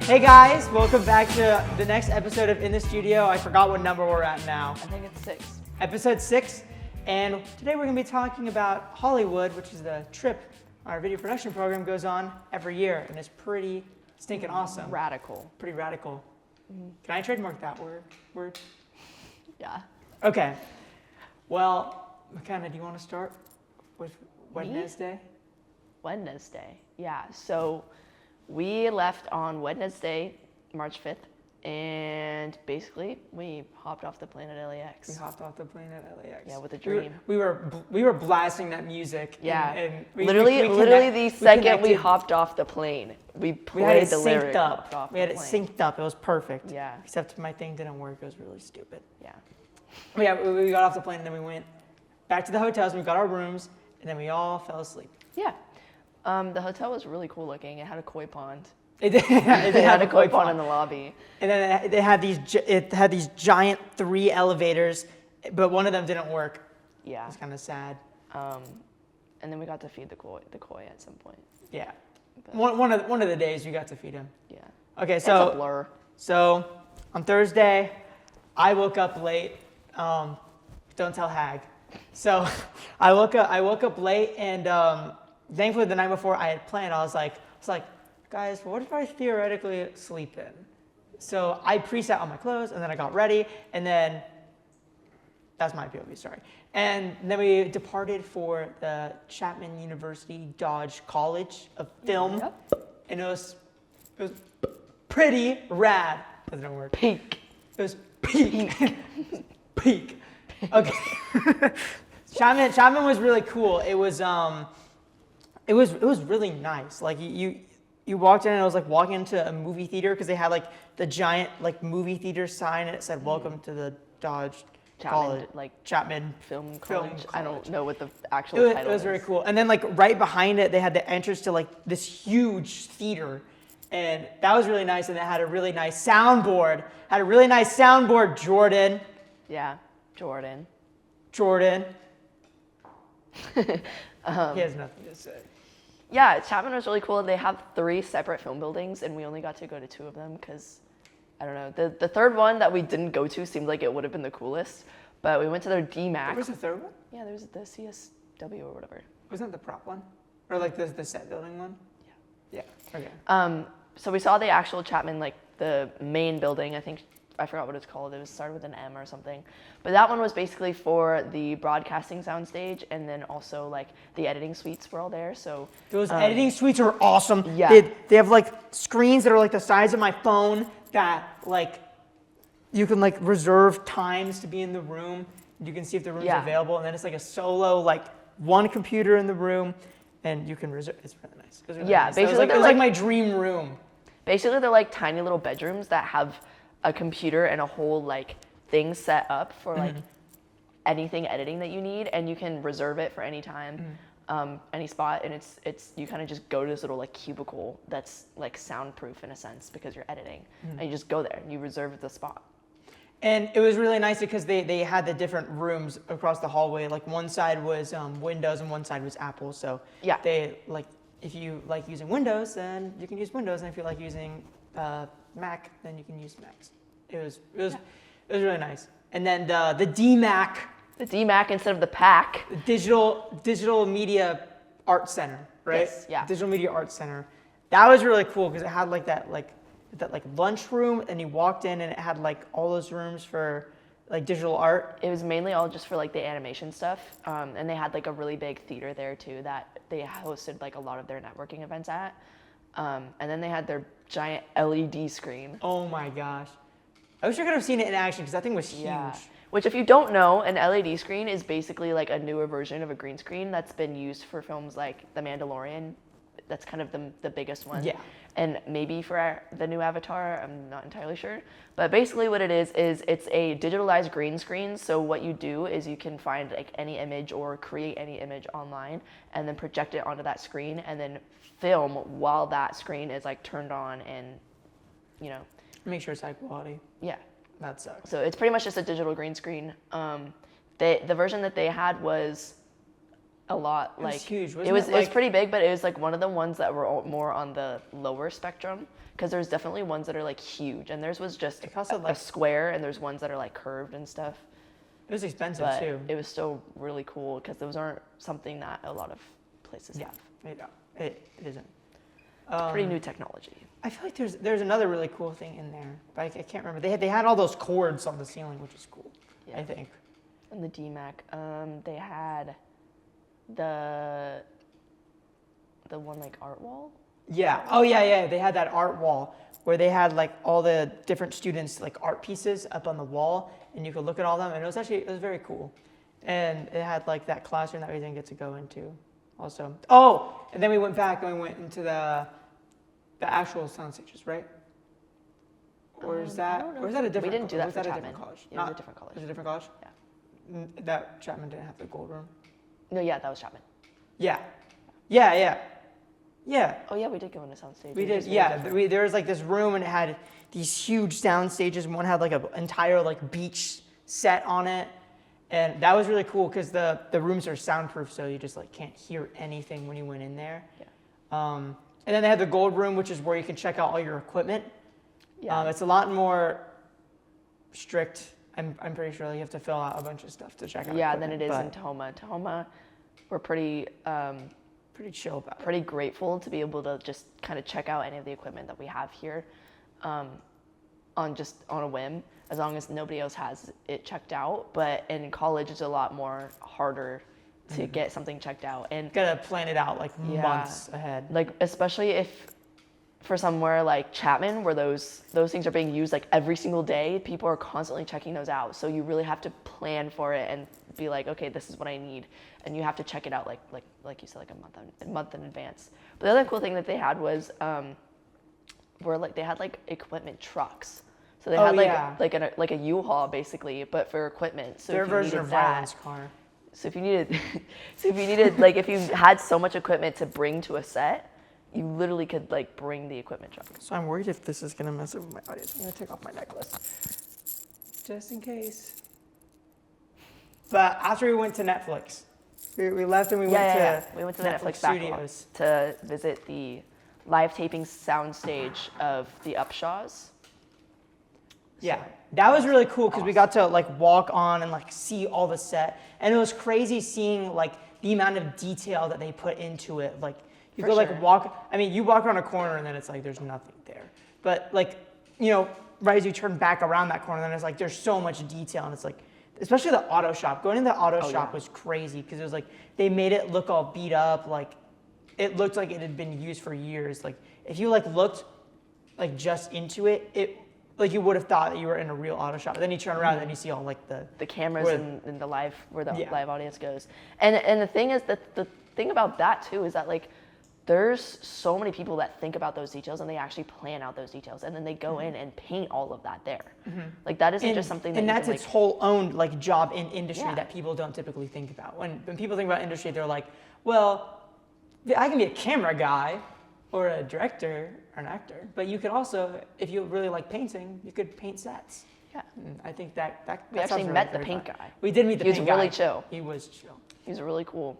Hey guys, welcome back to the next episode of In the Studio. I forgot what number we're at now. I think it's 6. Episode 6. And today we're going to be talking about Hollywood, which is the trip our video production program goes on every year. And it's pretty stinking awesome. Radical. Pretty radical. Can I trademark that word? Yeah. Okay. Well, McKenna, do you want to start with Wednesday? Wednesday. Yeah. So we left on Wednesday, March 5th, and basically we hopped off the plane at LAX. We hopped off the plane at LAX. Yeah, with a dream. We were blasting that music. Yeah. And literally the second we hopped off the plane, we played the lyric. We had it synced up. It was perfect. Yeah. Except my thing didn't work. It was really stupid. Yeah. But yeah, we got off the plane and then we went back to the hotels. We got our rooms and then we all fell asleep. Yeah. The hotel was really cool looking. It had a koi pond. It had a koi pond in the lobby. And then it had these giant 3 elevators, but one of them didn't work. Yeah. It was kind of sad. And then we got to feed the koi at some point. Yeah. One of the days we got to feed him. Yeah. Okay, so it's a blur. So on Thursday, I woke up late. Don't tell Hag. So I woke up late, and thankfully the night before I had planned. I was like, guys, what if I theoretically sleep in? So I preset all my clothes, and then I got ready, and then that's my POV story. And then we departed for the Chapman University Dodge College of Film, Yep. And it was pretty rad. Doesn't work. Peak. It was peak. Peak. Okay. Chapman was really cool. It was really nice. Like you walked in and it was like walking into a movie theater because they had like the giant like movie theater sign and it said "Welcome to the Dodge College." Chapman Film College. I don't know what the actual title is. It was very cool. And then like right behind it, they had the entrance to like this huge theater. And that was really nice, and it had a really nice soundboard. Jordan. Yeah, Jordan. He has nothing to say. Yeah, Chapman was really cool. They have 3 separate film buildings, and we only got to go to 2 of them because, I don't know, the third one that we didn't go to seemed like it would have been the coolest, but we went to their DMAC. What was the third one? Yeah, there was the CSW or whatever. Wasn't that the prop one? Or like the set building one? Yeah. Yeah, okay. So we saw the actual Chapman, like the main building. I forgot what it's called. It was started with an M or something. But that one was basically for the broadcasting soundstage, and then also like the editing suites were all there. So those editing suites are awesome. Yeah. They have like screens that are like the size of my phone that like you can like reserve times to be in the room. You can see if the room's available, and then it's like a solo like one computer in the room, and you can reserve. It's really nice. It was really nice. Basically it was like my dream room. Basically, they're like tiny little bedrooms that have a computer and a whole like thing set up for like anything editing that you need, and you can reserve it for any time, any spot, and it's you kind of just go to this little like cubicle that's like soundproof in a sense because you're editing, and you just go there and you reserve the spot. And it was really nice because they had the different rooms across the hallway. Like one side was Windows and one side was Apple. So yeah, they like if you like using Windows, then you can use Windows, and if you like using Mac, then you can use Macs. It was really nice. And then the DMAC. The DMAC instead of the PAC. Digital Media Art Center, right? Yes, yeah. Digital Media Art Center. That was really cool because it had like that lunch room, and you walked in and it had like all those rooms for like digital art. It was mainly all just for like the animation stuff, and they had like a really big theater there too that they hosted like a lot of their networking events at, and then they had their giant LED screen. Oh my gosh, I wish I could have seen it in action because that thing was huge. Yeah. Which, if you don't know, an LED screen is basically like a newer version of a green screen that's been used for films like The Mandalorian. That's kind of the biggest one. Yeah. And maybe for the new Avatar, I'm not entirely sure. But basically what it is it's a digitalized green screen. So what you do is you can find like any image or create any image online and then project it onto that screen and then film while that screen is like turned on and, you know. Make sure it's high quality. Yeah. That sucks. So it's pretty much just a digital green screen. The version that they had was a lot. It was Like huge, it wasn't was it? it was Like- pretty big, but it was like one of the ones that were more on the lower spectrum. Because there's definitely ones that are like huge, and theirs was just It cost, a like- square, and there's ones that are like curved and stuff. It was expensive But too. it was still really cool because those aren't something that a lot of places have. It isn't. Pretty new technology. I feel like there's another really cool thing in there, but I can't remember. They had all those cords on the ceiling, which is cool. Yeah. I think. In the DMAC, they had the one like art wall. Yeah. Oh yeah. They had that art wall where they had like all the different students like art pieces up on the wall, and you could look at all of them, and it was very cool. And it had like that classroom that we didn't get to go into, also. Oh, and then we went back and we went into the actual sound stages, right? Or is that I don't know. or is that a different? We didn't do that was for that a Chapman. different college? Yeah, it was a different college. Was it a different college? Yeah. That Chapman didn't have the gold room. No, yeah, that was Chapman. Yeah. Oh yeah, we did go into soundstage. We It was did, just really yeah. different. There was like this room and it had these huge sound stages. One had like an entire like beach set on it, and that was really cool because the rooms are soundproof, so you just like can't hear anything when you went in there. Yeah. And then they had the gold room, which is where you can check out all your equipment. Yeah. It's a lot more strict. I'm pretty sure you have to fill out a bunch of stuff to check out. Yeah, than equipment, it is but in Tahoma. Tahoma, we're pretty pretty chill about it. pretty grateful to be able to just kind of check out any of the equipment that we have here, on a whim, as long as nobody else has it checked out. But in college, it's a lot more harder to get something checked out, and Gotta plan it out like Yeah. months ahead. like especially if for somewhere like Chapman where those things are being used like every single day, people are constantly checking those out, so you really have to plan for it and be like, okay, this is what I need, and you have to check it out like you said, like a month in advance. But the other cool thing that they had was they had like equipment trucks, so they Oh, had yeah. like a U-Haul basically, but for equipment. So Their if you version needed of that, Rylan's car. so if you needed like if you had so much equipment to bring to a set, you literally could like bring the equipment truck. So I'm worried if this is gonna mess up with my audio. I'm gonna take off my necklace, just in case. But after we went to Netflix, we left and we went to We went to the Netflix Studios. to visit the live taping soundstage of the Upshaws. Yeah, that was really cool because we got to like walk on and like see all the set, and it was crazy seeing like the amount of detail that they put into it. Like you For go sure. like walk. I mean, you walk around a corner and then it's like there's nothing there. But like right as you turn back around that corner, then it's like there's so much detail, and it's like especially the auto shop. Going into the auto shop yeah. was crazy because it was like they made it look all beat up. Like it looked like it had been used for years. Like if you like looked like just into it like you would have thought that you were in a real auto shop. But then you turn around and then you see all like The cameras Where- and the live where the Yeah. live audience goes. And the thing is that the thing about that too is that like there's so many people that think about those details and they actually plan out those details, and then they go in and paint all of that there. Like that isn't just something that and you that's can, its like, whole own like job in industry Yeah. that people don't typically think about. When people think about industry, they're like, well, I can be a camera guy or a director or an actor, but you could also, if you really like painting, you could paint sets. Yeah. And I think that We sounds actually really met the very paint fun. guy. We did meet the He was paint guy. really chill. He was chill. He was really cool.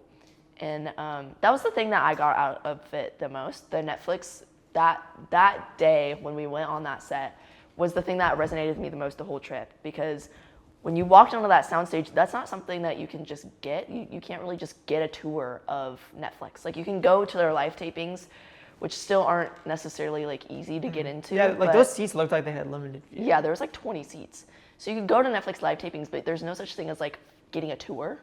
And that was the thing that I got out of it the most. The Netflix, that day when we went on that set was the thing that resonated with me the most the whole trip. Because when you walked onto that soundstage, that's not something that you can just get. You can't really just get a tour of Netflix. Like you can go to their live tapings, which still aren't necessarily like easy to get into. Yeah, like but- those seats looked like they had limited view. yeah, there was like 20 seats. So you could go to Netflix live tapings, but there's no such thing as like getting a tour.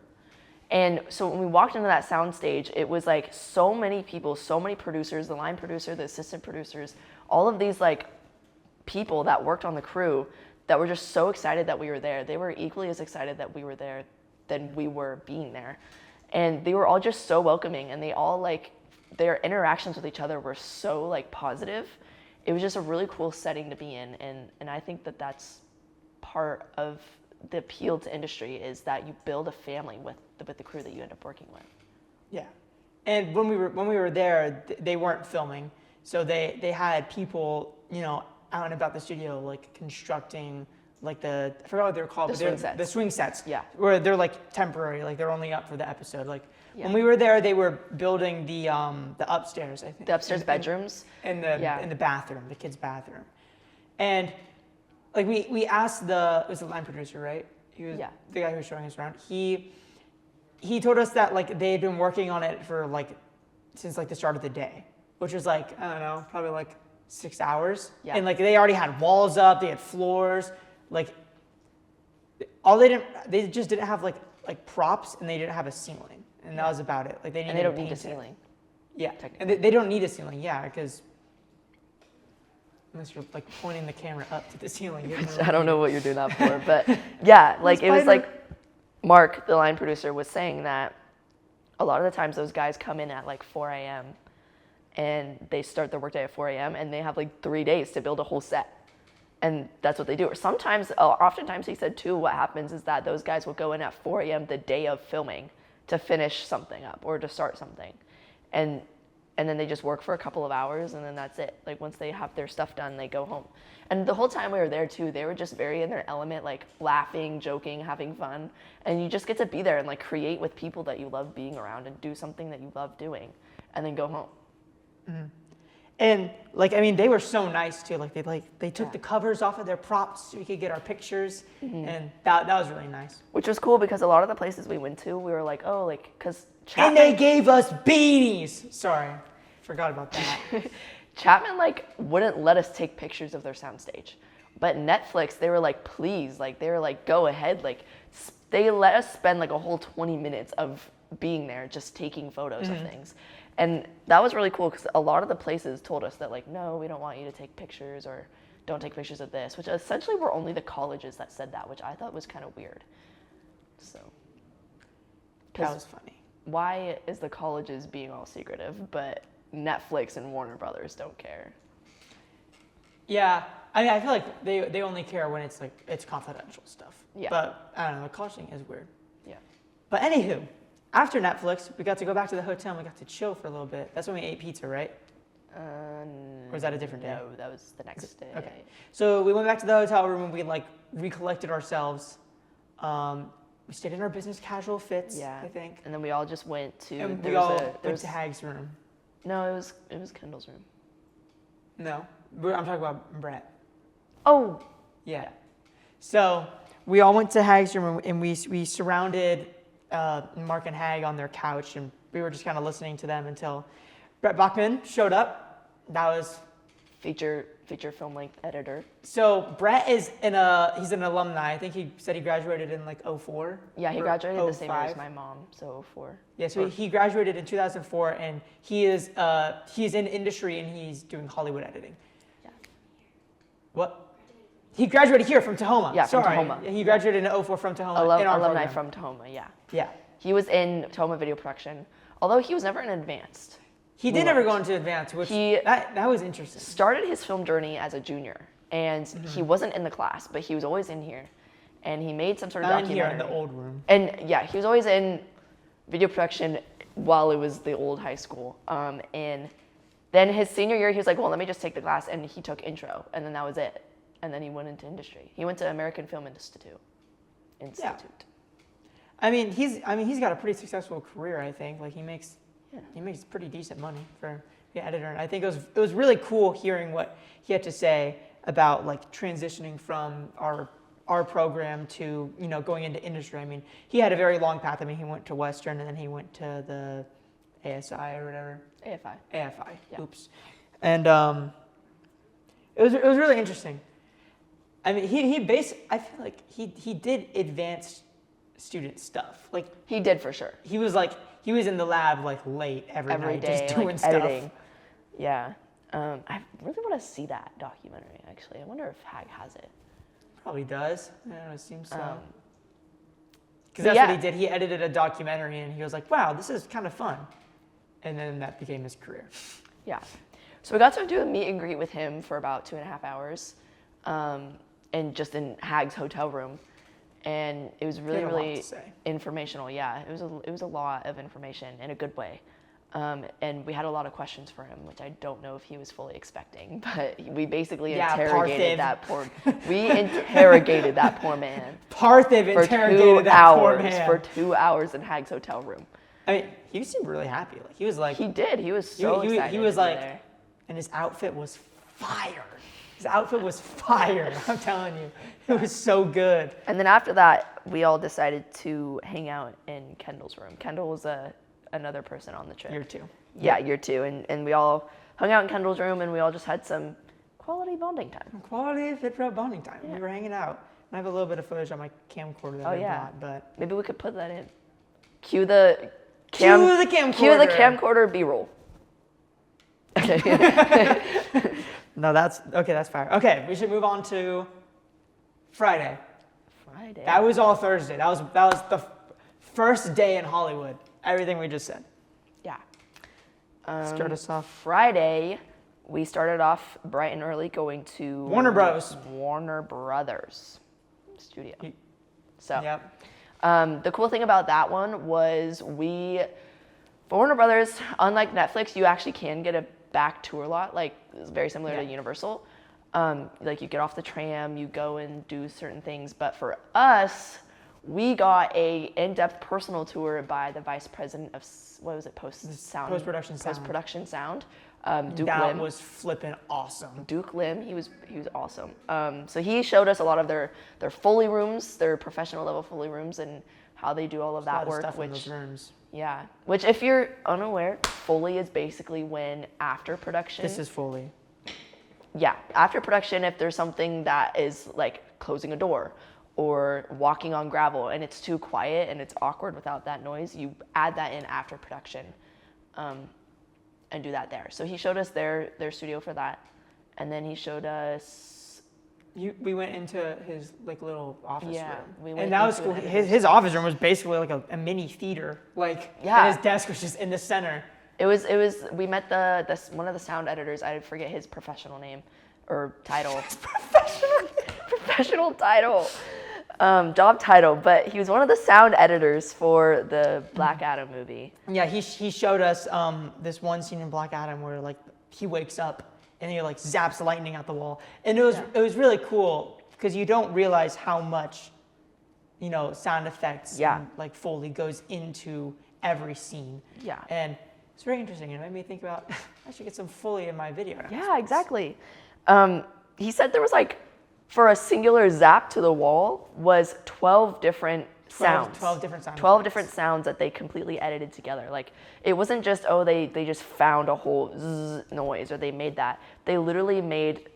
And so when we walked into that soundstage, it was like so many people, so many producers, the line producer, the assistant producers, all of these like people that worked on the crew that were just so excited that we were there. They were equally as excited that we were there than we were being there. And they were all just so welcoming, and they all like, their interactions with each other were so like positive. It was just a really cool setting to be in. And I think that that's part of the appeal to industry, is that you build a family with the crew that you end up working with. Yeah, and when we were there, they weren't filming, so they had people out and about the studio like constructing I forgot what they're called, The but swing they're sets. the swing sets. Yeah. Where they're like temporary, like they're only up for the episode. Like Yeah. when we were there, they were building the upstairs, I think. The upstairs bedrooms. In Yeah. the bathroom, the kids' bathroom. And like we asked it was the line producer, right? He was Yeah. the guy who was showing us around. He told us that like they had been working on it for like since like the start of the day, which was like, I don't know, probably like 6 hours. Yeah. And like they already had walls up, they had floors, like they just didn't have like props, and they didn't have a ceiling, and that was about it. Like they And they don't to need a paint it. ceiling. Yeah, technically. and they don't need a ceiling, yeah, because unless you're like pointing the camera up to the ceiling. you I don't know what you're doing that for, but yeah, like it was Spider. like Mark, the line producer, was saying that a lot of the times those guys come in at like 4 a.m. and they start their workday at 4 a.m. and they have like 3 days to build a whole set. And that's what they do. Or sometimes, oftentimes he said too, what happens is that those guys will go in at 4 a.m. the day of filming to finish something up or to start something. And then they just work for a couple of hours, and then that's it. Like once they have their stuff done, they go home. And the whole time we were there too, they were just very in their element, like laughing, joking, having fun. And you just get to be there and like create with people that you love being around and do something that you love doing, and then go home. Mm-hmm. And like, I mean, they were so nice too. Like they took Yeah. the covers off of their props so we could get our pictures, and that was really nice. Which was cool because a lot of the places we went to, we were like, oh, like, because And they gave us beanies. Sorry, forgot about that. Chapman like wouldn't let us take pictures of their soundstage, but Netflix, they were like, please, like they were like, go ahead, like they let us spend like a whole 20 minutes of being there just taking photos of things. And that was really cool because a lot of the places told us that like, no, we don't want you to take pictures, or don't take pictures of this, which essentially were only the colleges that said that, which I thought was kind of weird. So That was funny. why is the colleges being all secretive, but Netflix and Warner Brothers don't care? Yeah, I mean, I feel like they only care when it's like it's confidential stuff. Yeah. But I don't know, the college thing is weird. Yeah. But anywho, after Netflix, we got to go back to the hotel and we got to chill for a little bit. That's when we ate pizza, right? Or was that a different day? No, that was the next day. Okay. So we went back to the hotel room and we like recollected ourselves. We stayed in our business casual fits, Yeah. I think. And then we all just went to. And there we was all a- there went was- to Hag's room. No, it was Kendall's room. No, I'm talking about Brett. Oh, Yeah. So we all went to Hag's room and we surrounded Mark and Hag on their couch, and we were just kind of listening to them until Brett Bachman showed up. That was feature film length editor. so Brett is he's an alumni. I think he said he graduated in like 04. Yeah, he or graduated the same year 05. as my mom, so 04. Yeah, so he graduated in 2004, and he's in industry and he's doing Hollywood editing. Yeah. What? He graduated here from Tahoma. Yeah, from Sorry. Tahoma. He graduated in 04 from Tahoma. in our Alumni program. from Tahoma, yeah. Yeah. He was in Tahoma video production, although he was never in advanced. He did never go into advance, which that was interesting. Started his film journey as a junior, and he wasn't in the class, but he was always in here, and he made some sort of Not in documentary. here in the old room. And yeah, he was always in video production while it was the old high school. And then his senior year, he was like, well, let me just take the class, and he took intro, and then that was it. And then he went into industry. He went to American Film Institute. I mean, he's got a pretty successful career, I think. Like he makes pretty decent money for the editor. And I think it was really cool hearing what he had to say about like transitioning from our program to, going into industry. I mean, he had a very long path. I mean, he went to Western and then he went to the ASI or whatever. AFI. Yeah. Oops. And it was really interesting. I mean, I feel like he did advanced student stuff. Like He did for sure. he was in the lab like late every night day, just doing like, stuff. editing. Yeah. I really want to see that documentary, actually. I wonder if Hag has it. Probably does. I don't know, it seems so. But Because that's yeah. what he did. He edited a documentary and he was like, wow, this is kind of fun. And then that became his career. Yeah. So we got to do a meet and greet with him for about 2.5 hours, and just in Hag's hotel room. And it was really, had a lot really to say. informational. Yeah, it was a lot of information in a good way. And we had a lot of questions for him, which I don't know if he was fully expecting, but we basically Yeah, interrogated Parthiv. that poor. We interrogated that poor man Parthiv for interrogated 2 that hours. poor man. For 2 hours in Hag's hotel room. I mean, he seemed really happy. Like he was like He did. He was so excited. He was to be like, there. and his outfit was fire. His outfit was fire. I'm telling you, it was so good. And then after that, we all decided to hang out in Kendall's room. Kendall was another person on the trip. Year 2. Yeah, year 2. And we all hung out in Kendall's room, and we all just had some quality bonding time. Quality fit route bonding time. Yeah. We were hanging out. I have a little bit of footage on my camcorder that I bought, but Maybe we could put that in. Cue the camcorder B-roll. Okay. No, that's fire. Okay, we should move on to Friday. Friday. That was all Thursday. That was the first day in Hollywood. Everything we just said. Yeah. Start us off. Friday, we started off bright and early going to Warner Bros. Warner Brothers studio. So, Yep. the cool thing about that one was for Warner Brothers, unlike Netflix, you actually can get a back tour lot, like it's very similar to Universal. Like you get off the tram, you go and do certain things. But for us, we got a in-depth personal tour by the vice president of post-production sound. Duke That Lim. was flipping awesome. Duke Lim, he was awesome. So he showed us a lot of their Foley rooms, their professional level Foley rooms, and how they do all of that work. Stuff in those rooms. Yeah, which if you're unaware, Foley is basically when after production. This is Foley. Yeah, after production, if there's something that is like closing a door or walking on gravel and it's too quiet and it's awkward without that noise, you add that in after production. And do that there. So he showed us their studio for that, and then he showed us. We went into his like little office room, and that was cool. His office room was basically like a mini theater. Like and his desk was just in the center. It was. We met one of the sound editors. I forget his professional name or title. Professional title. Job title, but he was one of the sound editors for the Black Adam movie. Yeah, he showed us this one scene in Black Adam where like he wakes up and he like zaps lightning out the wall, and it was really cool because you don't realize how much, sound effects and like Foley goes into every scene. Yeah, and it's very interesting. It made me think about I should get some Foley in my video. Yeah, exactly. He said there was like, for a singular zap to the wall was 12 different sounds. 12 different sounds. 12 different sounds that they completely edited together. Like, it wasn't just, they just found a whole zzz noise or they made that. They literally made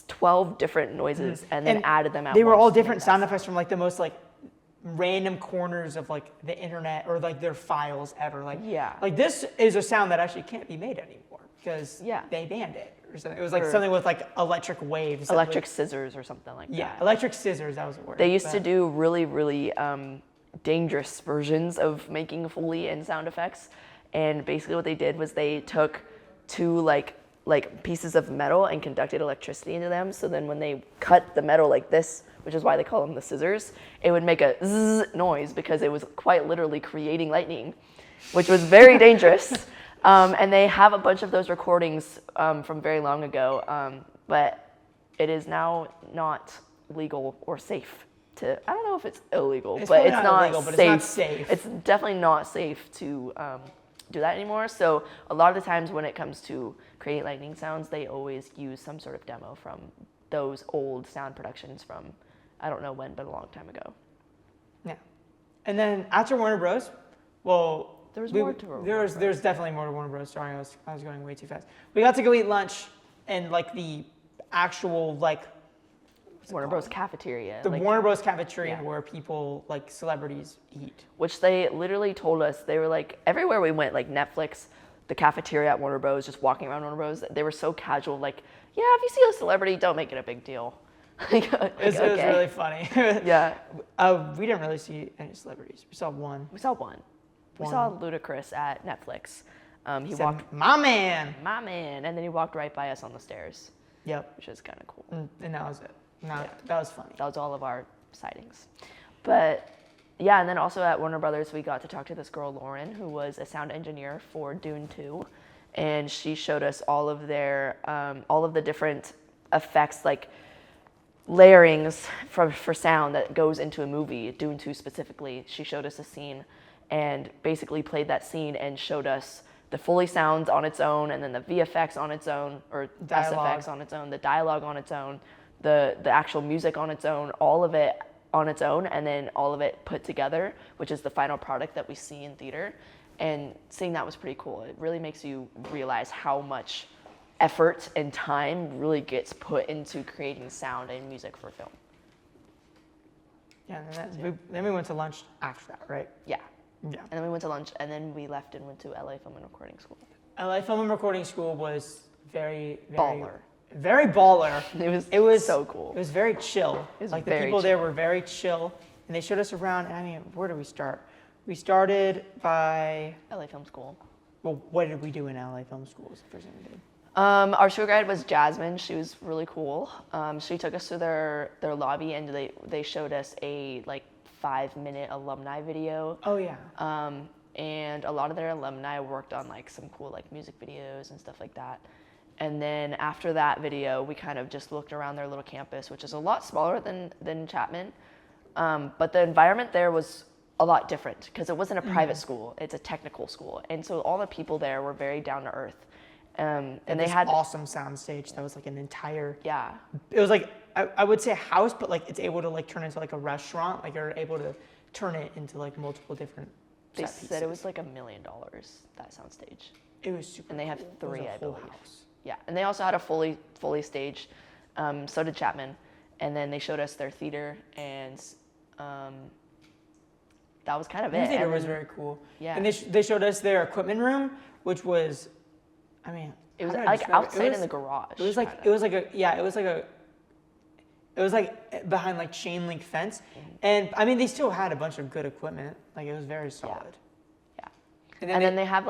12 different noises and then added them out. They were all different sound effects from like the most like random corners of like the internet or like their files ever. Like, like this is a sound that actually can't be made anymore because they banned it. It was like something with like electric waves. Electric scissors or something like that. Yeah, electric scissors, that was the word. They used to do really, really dangerous versions of making Foley and sound effects. And basically what they did was they took two like pieces of metal and conducted electricity into them. So then when they cut the metal like this, which is why they call them the scissors, it would make a zzz noise because it was quite literally creating lightning, which was very dangerous. And they have a bunch of those recordings from very long ago, but it is now not legal or safe to. I don't know if it's illegal, but it's not illegal, safe. But it's not safe. It's definitely not safe to do that anymore. So a lot of the times when it comes to creating lightning sounds, they always use some sort of demo from those old sound productions from I don't know when, but a long time ago. Yeah, and then after Warner Bros. Well. There's definitely more to Warner Bros. Sorry, I was going way too fast. We got to go eat lunch in like the actual like Warner Bros. Cafeteria. The Warner Bros. Cafeteria where people like celebrities eat. Which they literally told us, they were like everywhere we went, like Netflix, the cafeteria at Warner Bros. Just walking around Warner Bros. They were so casual, like if you see a celebrity, don't make it a big deal. It was really funny. Yeah. We didn't really see any celebrities. We saw one. We saw Ludacris at Netflix. He walked, my man, and then he walked right by us on the stairs. Yep, which is kind of cool. And that was it. That was funny. That was all of our sightings. But Yeah, and then also at Warner Brothers, we got to talk to this girl, Lauren, who was a sound engineer for Dune 2. And she showed us all of the different effects, like layerings for sound that goes into a movie, Dune 2 specifically. She showed us a scene and basically played that scene and showed us the Foley sounds on its own, and then the VFX on its own, or Dialogue. SFX on its own, the dialogue on its own, the actual music on its own, all of it on its own, and then all of it put together, which is the final product that we see in theater. And seeing that was pretty cool. It really makes you realize how much effort and time really gets put into creating sound and music for film. Yeah, then we went to lunch after that, right? Yeah. Yeah. And then we went to lunch, and then we left and went to LA Film and Recording School. LA Film and Recording School was very Baller. Very baller. It was so cool. It was very chill. It was like the very people there chill. were very chill, and they showed us around. And I mean, where did we start? We started by, LA Film School. well, what did we do in LA Film School? Was the first thing we did. Our tour guide was Jasmine. She was really cool. She took us to their lobby, and they showed us a 5-minute alumni video. Oh yeah. And a lot of their alumni worked on some cool music videos and stuff like that. And then after that video, we kind of just looked around their little campus, which is a lot smaller than Chapman. But the environment there was a lot different because it wasn't a private school; it's a technical school, and so all the people there were very down to earth. And they had awesome sound stage that was an entire. Yeah. It was I would say a house, but it's able to turn into a restaurant. You're able to turn it into multiple different. They set said it pieces. was $1 million, that sound stage. It was super. And they have cool. It was 3, a I whole believe. house. Yeah, and they also had a fully stage. So did Chapman, and then they showed us their theater, and that was kind of The it. theater And was then- very cool. Yeah. And they showed us their equipment room, which was, I mean, It was how do I describe it? outside in the garage. It was it was behind chain link fence, and I mean they still had a bunch of good equipment. It was very solid. Yeah. And And then they have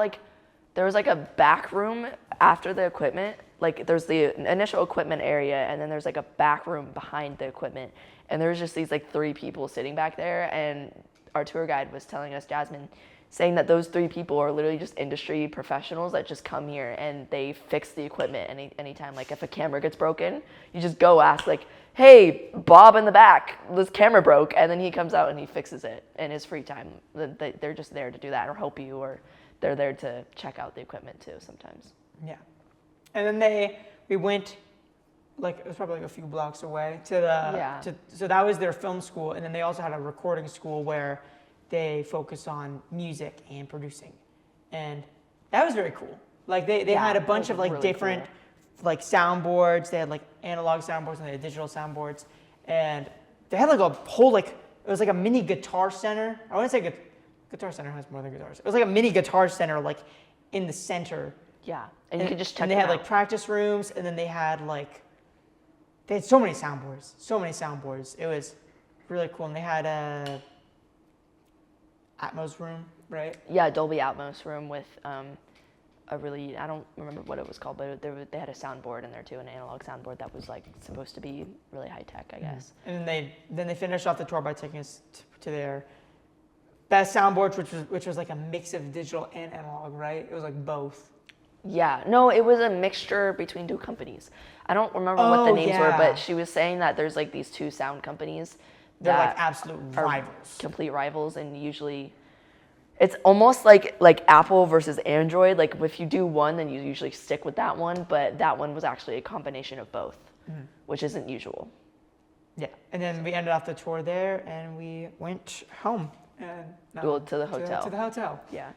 there was a back room after the equipment. There's the initial equipment area, and then there's a back room behind the equipment. And there was just these 3 people sitting back there, and our tour guide was telling us, Jasmine, saying that those 3 people are literally just industry professionals that just come here and they fix the equipment anytime. If a camera gets broken, you just go ask hey, Bob in the back, this camera broke, and then he comes out and he fixes it in his free time. They're just there to do that or help you, or they're there to check out the equipment too sometimes. Yeah. And then we went, it was probably a few blocks away to the, so that was their film school. And then they also had a recording school where they focus on music and producing. And that was very cool. They had a bunch of really different soundboards. They had analog soundboards and they had digital soundboards. And they had a whole, it was a mini guitar center. I want to say Guitar Center has more than guitars. It was a mini guitar center in the center. Yeah, and you could just check and they them had out. practice rooms, and then they had so many soundboards. It was really cool, and they had a Atmos room, right? Yeah, Dolby Atmos room with a really, I don't remember what it was called, but they had a soundboard in there too, an analog soundboard that was supposed to be really high tech, I guess. And then they finished off the tour by taking us to their best soundboard, which was a mix of digital and analog, right? It was both. Yeah, no, it was a mixture between 2 companies. I don't remember what the names were, but she was saying that there's these 2 sound companies They're that absolute are rivals. complete rivals, and usually it's almost like Apple versus Android. If you do one, then you usually stick with that one, but that one was actually a combination of both, which isn't usual. Yeah, and then we ended off the tour there, and we went home. And To the hotel. To the hotel. Yeah,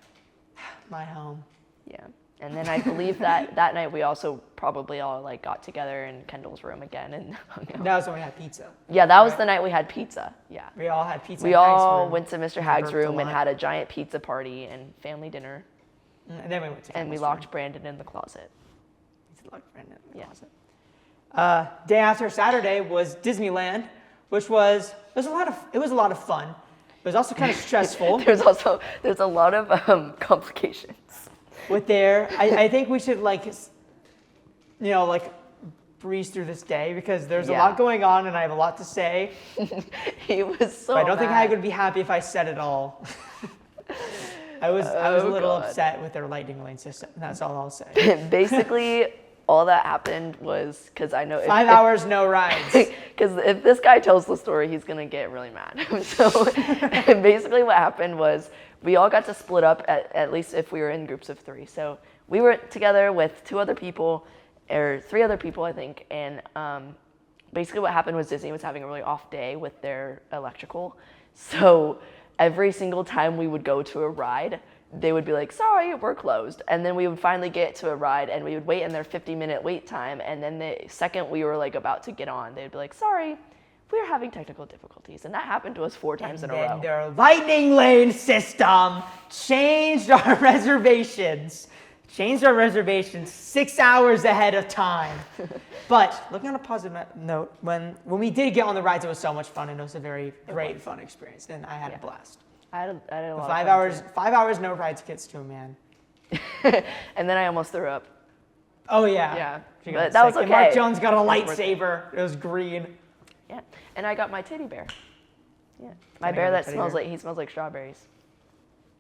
My home. yeah. And then I believe that night we also probably all got together in Kendall's room again and hung out. That was when we had pizza. Yeah, that was the night we had pizza. Yeah. We all had pizza. We in Hagg's all room. went to Mr. We Hagg's burped a room and lot. had a giant pizza party and family dinner. And then we went to And we Kendall's locked room. Brandon in the closet. We locked Brandon in the Yeah. closet. Day after Saturday was Disneyland, which was a lot of fun. It was also kind of stressful. There's a lot of complications. I think we should breeze through this day because there's a Yeah. lot going on and I have a lot to say. He was so But I don't think mad. Hag would be happy if I said it all. I was a little God. upset with their lightning lane system. That's all I'll say. Basically, all that happened was because I know 5 hours, no rides. Because if this guy tells the story, he's gonna get really mad. So basically, what happened was we all got to split up at least if we were in groups of 3. So we were together with 2 other people, or 3 other people, I think. And basically, what happened was Disney was having a really off day with their electrical. So every single time we would go to a ride, they would be like, sorry, we're closed. And then we would finally get to a ride and we would wait in their 50-minute wait time. And then the second we were like about to get on, they'd be like, sorry, we're having technical difficulties. And that happened to us 4 times in a row. And their lightning lane system changed our reservations. 6 hours ahead of time. But looking on a positive note, when we did get on the rides, it was so much fun and it was a very great, fun experience. And I had a blast. I had a lot of 5 fun, hours, 5 hours, no rides gets to a man. too. And then I almost threw up. Oh yeah. Yeah, She but got that was sick. And okay. Mark Jones got a lightsaber. It was green. Yeah, and I got my teddy bear. Yeah, my I bear got a that teddy smells bear. like, he smells like strawberries.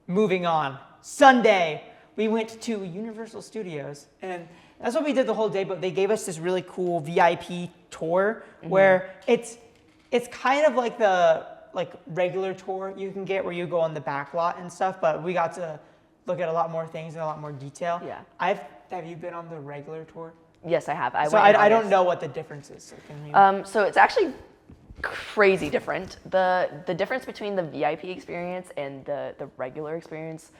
Moving on. Sunday, we went to Universal Studios, and that's what we did the whole day. But they gave us this really cool VIP tour where it's kind of like the regular tour you can get where you go on the back lot and stuff. But we got to look at a lot more things in a lot more detail. Yeah. Have you been on the regular tour? Yes, I have. So went in I don't August. know what the difference is. So can you... So it's actually crazy different. The difference between the VIP experience and the regular experience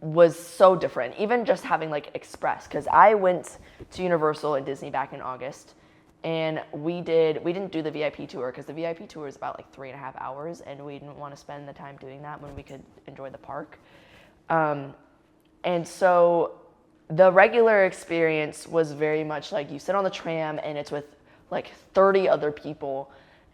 was so different. Even just having like Express, because I went to Universal and Disney back in August, and we didn't do the VIP tour because the VIP tour is about like 3.5 hours, and we didn't want to spend the time doing that when we could enjoy the park. And so the regular experience was very much like you sit on the tram and it's with like 30 other people,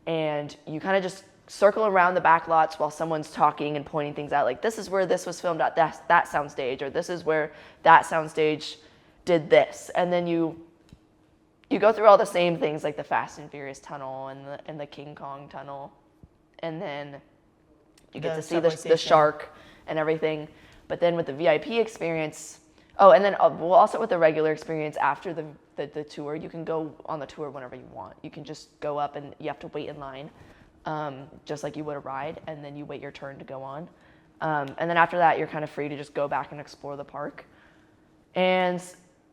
and you kind of just circle around the back lots while someone's talking and pointing things out, like this is where this was filmed at that soundstage, or this is where that soundstage did this. And then you go through all the same things like the Fast and Furious tunnel and the King Kong tunnel, and then you get The to see subway the station. shark and everything. But then with the VIP experience, and then well, also with the regular experience after the tour, you can go on the tour whenever you want. You can just go up and you have to wait in line, just like you would a ride, and then you wait your turn to go on. And then after that, you're kind of free to just go back and explore the park. And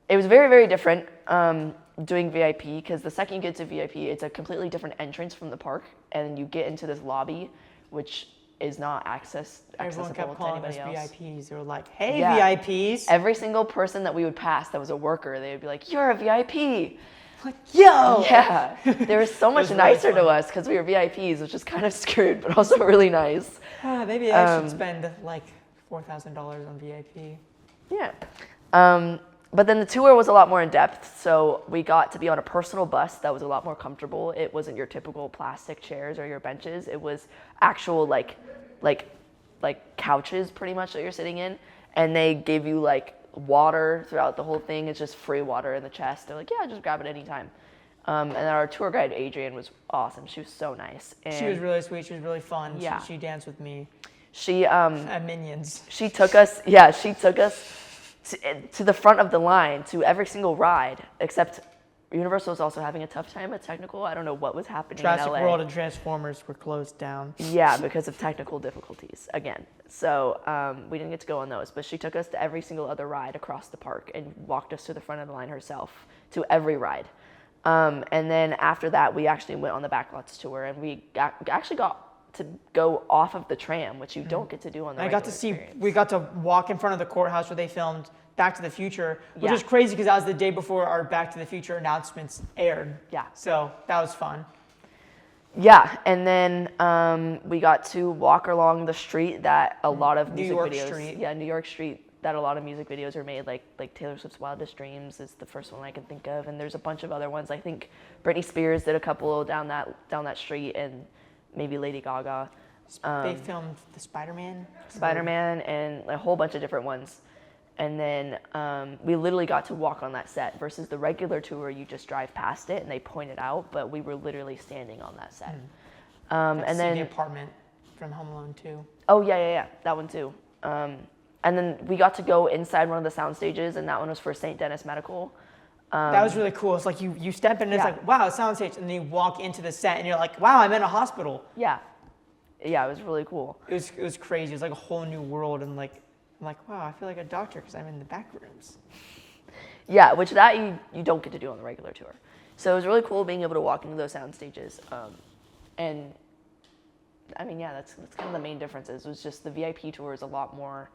it was very, very different doing VIP, because the second you get to VIP, it's a completely different entrance from the park, and you get into this lobby, which is not Everyone accessible kept to calling us anybody else. VIPs. They were like, hey, Yeah. VIPs. Every single person that we would pass that was a worker, they would be like, you're a VIP. Like, yo! Yeah, they were so much was really nicer to fun. us because we were VIPs, which is kind of screwed, but also really nice. Maybe I should spend like $4,000 on VIP. Yeah. But then the tour was a lot more in depth, so we got to be on a personal bus that was a lot more comfortable. It wasn't your typical plastic chairs or your benches. It was actual like couches pretty much that you're sitting in, and they gave you like water throughout the whole thing. It's just free water in the chest. They're like, yeah, just grab it anytime. And our tour guide Adrian was awesome. She was so nice. And She was really sweet. She was really fun. Yeah. She danced with me she at Minions. She took us to the front of the line to every single ride, except Universal was also having a tough time with technical. I don't know what was happening Jurassic in LA. World and Transformers were closed down. Yeah, because of technical difficulties again. So we didn't get to go on those, but she took us to every single other ride across the park and walked us to the front of the line herself to every ride. And then after that, we actually went on the Backlots tour, and we actually got to go off of the tram, which you don't get to do on the I regular got to see, experience. we got to walk in front of the courthouse where they filmed Back to the Future, which Yeah. was crazy because that was the day before our Back to the Future announcements aired. Yeah. So that was fun. Yeah, and then we got to walk along the street that a lot of music York videos. Street. Yeah, New York Street that a lot of music videos are made. Like Taylor Swift's "Wildest Dreams" is the first one I can think of, and there's a bunch of other ones. I think Britney Spears did a couple down that street, and maybe Lady Gaga, They filmed the Spider-Man. Spider-Man, and a whole bunch of different ones. And then we literally got to walk on that set versus the regular tour, you just drive past it and they point it out, but we were literally standing on that set. And then the apartment from Home Alone 2. Oh, yeah, that one too. And then we got to go inside one of the sound stages, and that one was for St. Denis Medical. That was really cool. It's like you step in and it's like, wow, soundstage, and then you walk into the set and you're like, wow, I'm in a hospital. Yeah, it was really cool. It was crazy. It was like a whole new world, and like I'm like, wow, I feel like a doctor because I'm in the back rooms. Yeah, which that you don't get to do on the regular tour. So it was really cool being able to walk into those sound stages. And I mean, yeah, that's kind of the main differences. It was just the VIP tour is a lot more,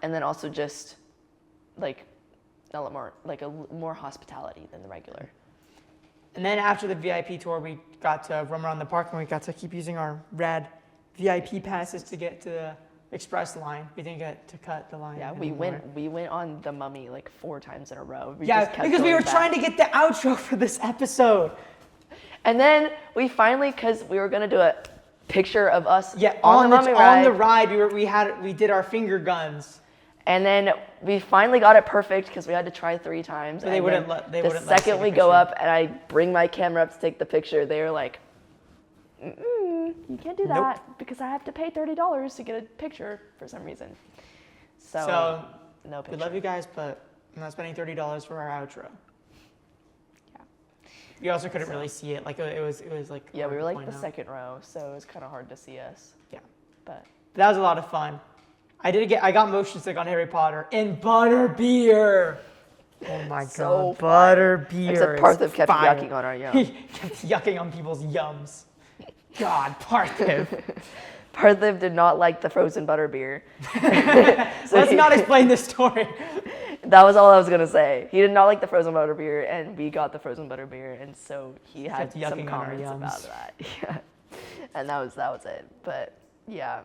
and then also just like a lot more, like a more hospitality than the regular. And then after the VIP tour, we got to roam around the park, and we got to keep using our rad VIP passes to get to the express line. We didn't get to cut the line. Yeah, anymore. we went on the Mummy like 4 times in a row. Because we were trying to get the outro for this episode. And then we finally, because we were gonna do a picture of us on the Mummy ride. On the ride, we did our finger guns. And then we finally got it perfect because we had to try 3 times. But they wouldn't let. The second we go up and I bring my camera up to take the picture, they were like, "You can't do that because I have to pay $30 to get a picture for some reason." So no picture. We love you guys, but I'm not spending $30 for our outro. Yeah. You also couldn't really see it. Like it was like. Yeah, we were like the second row, so it was kind of hard to see us. Yeah. But that was a lot of fun. I got motion sick on Harry Potter and butterbeer. Oh my god, butterbeer. Except Parthiv kept yucking on our yum. He kept yucking on people's yums. God, Parthiv. Parthiv did not like the frozen butterbeer. Let's not explain this story. That was all I was gonna say. He did not like the frozen butterbeer, and we got the frozen butterbeer, and so he had some comments about that. Yeah, and that was it. But yeah.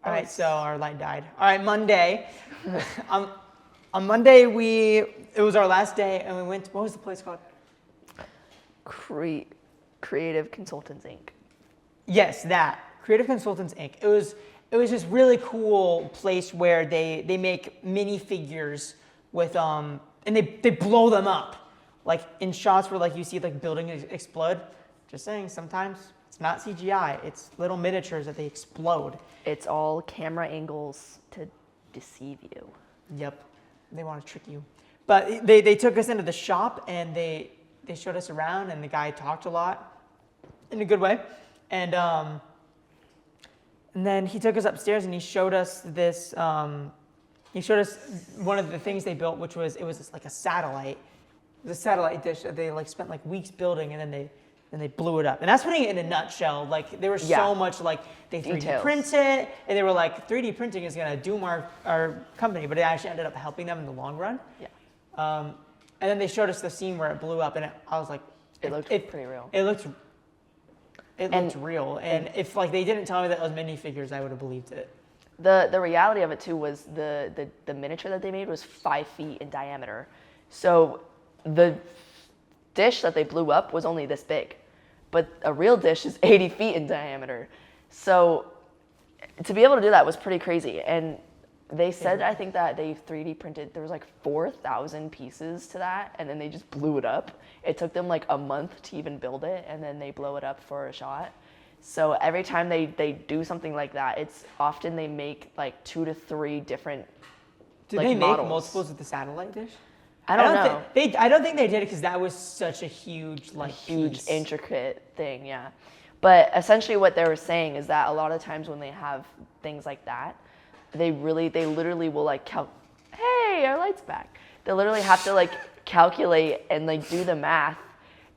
All right, so our light died. All right, Monday. On Monday, it was our last day, and we went. What was the place called? Creative Consultants Inc. Yes, that Creative Consultants Inc. It was this really cool place where they make minifigures with and they blow them up, like in shots where like you see like buildings explode. Just saying, sometimes it's not CGI. It's little miniatures that they explode. It's all camera angles to deceive you. Yep, they want to trick you. But they took us into the shop and they showed us around, and the guy talked a lot in a good way. And then he took us upstairs and he showed us this. He showed us one of the things they built, which was like a satellite. It was a satellite dish that they like spent like weeks building, and then they blew it up. And that's putting it in a nutshell. Like there was so much like they 3D Details. print it, and they were like 3D printing is gonna doom our company, but it actually ended up helping them in the long run. Yeah. And then they showed us the scene where it blew up, and I was like, it looked pretty real. It looked real, and if like they didn't tell me that it was minifigures, I would have believed it. The reality of it too was the miniature that they made was 5 feet in diameter, so the dish that they blew up was only this big, but a real dish is 80 feet in diameter. So to be able to do that was pretty crazy. And they said, I think that they 3D printed, there was like 4,000 pieces to that, and then they just blew it up. It took them like a month to even build it, and then they blow it up for a shot. So every time they do something like that, it's often they make like 2 to 3 different Did they make multiples of the satellite dish? I don't know. I don't think they did it because that was such a huge piece. Intricate thing, yeah. But essentially what they were saying is that a lot of times when they have things like that, they literally will like hey, our light's back. They literally have to like calculate and like do the math,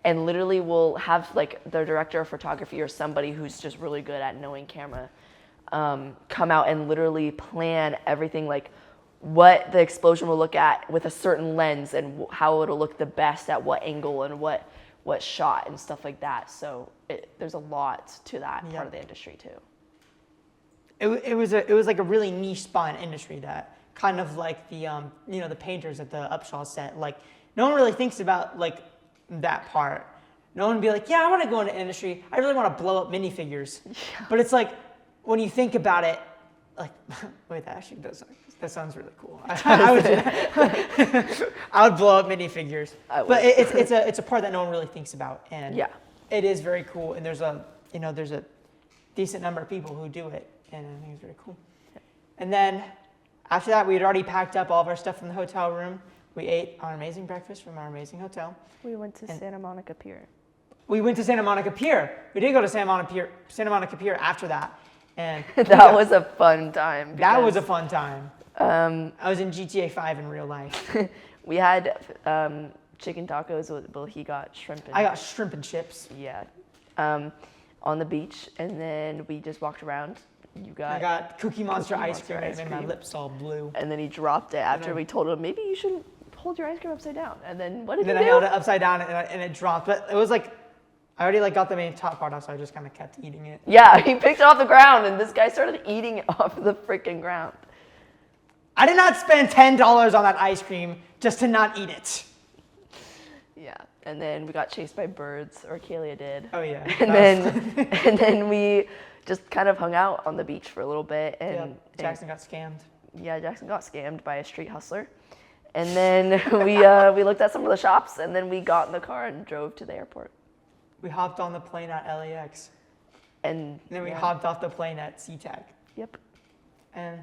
and literally will have like their director of photography or somebody who's just really good at knowing camera come out and literally plan everything, like what the explosion will look at with a certain lens and how it'll look the best at what angle and what shot and stuff like that. So there's a lot to that part of the industry too. It was like a really niche spot in industry that kind of like the the painters at the Upshaw set. Like no one really thinks about like that part. No one would be like, yeah, I want to go into industry. I really want to blow up minifigures. Yeah. But it's like when you think about it, like, wait, that actually does. That sounds really cool. I would do that. I would blow up minifigures. But it's a part that no one really thinks about, and Yeah. it is very cool. And there's a decent number of people who do it, and I think it's very cool. And then after that, we had already packed up all of our stuff from the hotel room. We ate our amazing breakfast from our amazing hotel. We went to Santa Monica Pier. We went to Santa Monica Pier. We did go to Santa Monica Pier after that. And That was a fun time. That was a fun time. Um, I was in GTA 5 in real life. we had chicken tacos. Well, he got shrimp. I got shrimp and chips. Yeah. On the beach, and then we just walked around. I got Cookie Monster Cookie ice Monster cream, ice and my cream. lips all blue. And then he dropped it after we told him maybe you shouldn't hold your ice cream upside down. And then what did Then he I do? held it upside down, and it dropped. But it was like, I already got the main top part off, so I just kind of kept eating it. Yeah, he picked it off the ground, and this guy started eating it off the freaking ground. I did not spend $10 on that ice cream just to not eat it. Yeah, and then we got chased by birds, or Kalia did. Oh yeah. And then we just kind of hung out on the beach for a little bit, and Jackson got scammed. Jackson got scammed by a street hustler. And then we looked at some of the shops, and then we got in the car and drove to the airport. We hopped on the plane at LAX. And then we hopped off the plane at SeaTac. Yep. And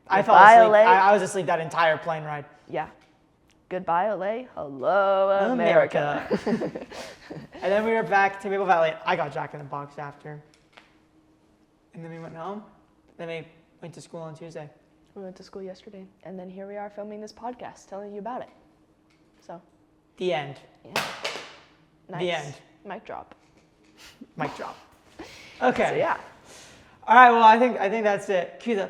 I fell Goodbye, asleep. LA. I was asleep that entire plane ride. Yeah. Goodbye, LA. Hello, America. And then we were back to Maple Valley. I got Jack in the Box after. And then we went home. Then we went to school on Tuesday. We went to school yesterday, and then here we are filming this podcast, telling you about it. So. The end. Yeah. Nice. The end. Mic drop. Mic drop. Okay. So yeah. All right. Well, I think that's it. Cue the.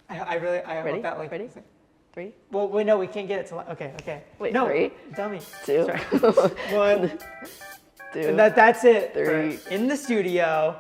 I Ready? hope that like. Ready? 3. Well, wait, no, we can't get it to. Okay. Wait, no, 3, dummy. 2, Sorry. 1, 2. and that's it. 3. In the studio.